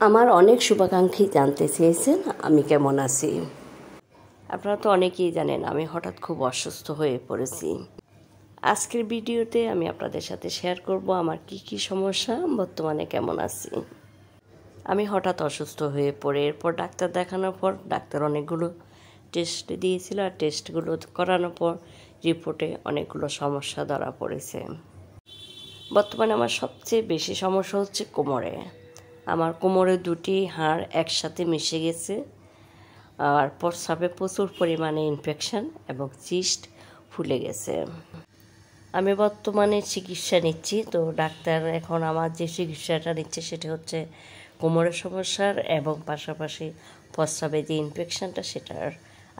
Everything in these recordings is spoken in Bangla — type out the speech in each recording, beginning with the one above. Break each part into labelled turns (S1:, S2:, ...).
S1: আমার অনেক শুভাকাঙ্ক্ষী জানতে চেয়েছেন আমি কেমন আছি। আপনারা তো অনেকেই জানেন আমি হঠাৎ খুব অসুস্থ হয়ে পড়েছি। আজকের ভিডিওতে আমি আপনাদের সাথে শেয়ার করব আমার কি সমস্যা, বর্তমানে কেমন আছি। আমি হঠাৎ অসুস্থ হয়ে পড়ে এরপর ডাক্তার দেখানোর পর ডাক্তার অনেকগুলো টেস্ট দিয়েছিল, আর টেস্টগুলো করানোর পর রিপোর্টে অনেকগুলো সমস্যা ধরা পড়েছে। বর্তমানে আমার সবচেয়ে বেশি সমস্যা হচ্ছে কোমরে। আমার কোমরে দুটি হাড় একসাথে মিশে গেছে, আর প্রস্রাবে প্রচুর পরিমাণে ইনফেকশন এবং সিস্ট ফুলে গেছে। আমি বর্তমানে চিকিৎসা নিচ্ছি, তো ডাক্তার এখন আমার যে চিকিৎসাটা নিচ্ছে সেটা হচ্ছে কোমরের সমস্যার এবং পাশাপাশি প্রস্রাবে যে ইনফেকশনটা সেটার,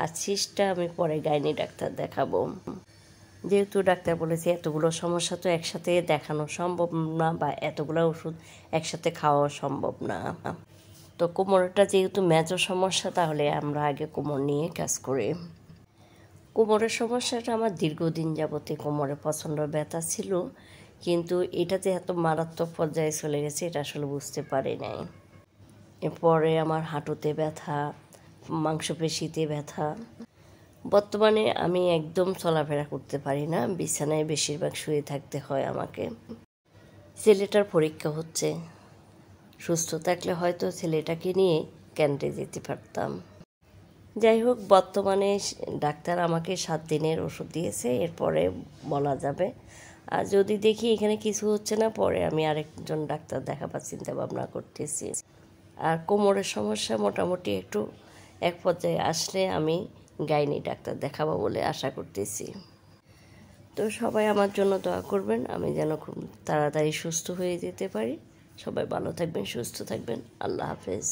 S1: আর সিস্টটা আমি পরে গাইনি ডাক্তার দেখাবো। যেহেতু ডাক্তার বলেছে এতগুলো সমস্যা তো একসাথে দেখানো সম্ভব না, বা এতগুলো ওষুধ একসাথে খাওয়া সম্ভব না। তো কোমরটা যেহেতু মেজর সমস্যা, তাহলে আমরা আগে কোমর নিয়ে কাজ করি। কোমরের সমস্যাটা আমার দীর্ঘদিন যাবতে কোমরে প্রচণ্ড ব্যথা ছিল, কিন্তু এটা যে এত মারাত্মক পর্যায়ে চলে গেছে এটা আসলে বুঝতে পারি নাই। এরপরে আমার হাঁটুতে ব্যথা, মাংসপেশিতে ব্যথা। বর্তমানে আমি একদম চলাফেরা করতে পারি না, বিছানায় বেশিরভাগ শুয়ে থাকতে হয় আমাকে। ছেলেটার পরীক্ষা হচ্ছে, সুস্থ থাকলে হয়তো ছেলেটাকে নিয়ে ক্যান্টে যেতে পারতাম। যাই হোক, বর্তমানে ডাক্তার আমাকে 7 দিনের ওষুধ দিয়েছে, এরপরে বলা যাবে। আর যদি দেখি এখানে কিছু হচ্ছে না, পরে আমি আরেকজন ডাক্তার দেখাবার চিন্তা ভাবনা করতেছি। আর কোমরের সমস্যা মোটামুটি একটু এক পর্যায়ে আসলে আমি গাইনি ডাক্তার দেখাবো বলে আশা করতেছি। তো সবাই আমার জন্য দোয়া করবেন, আমি যেন খুব তাড়াতাড়ি সুস্থ হয়ে যেতে পারি। সবাই ভালো থাকবেন, সুস্থ থাকবেন। আল্লাহ হাফেজ।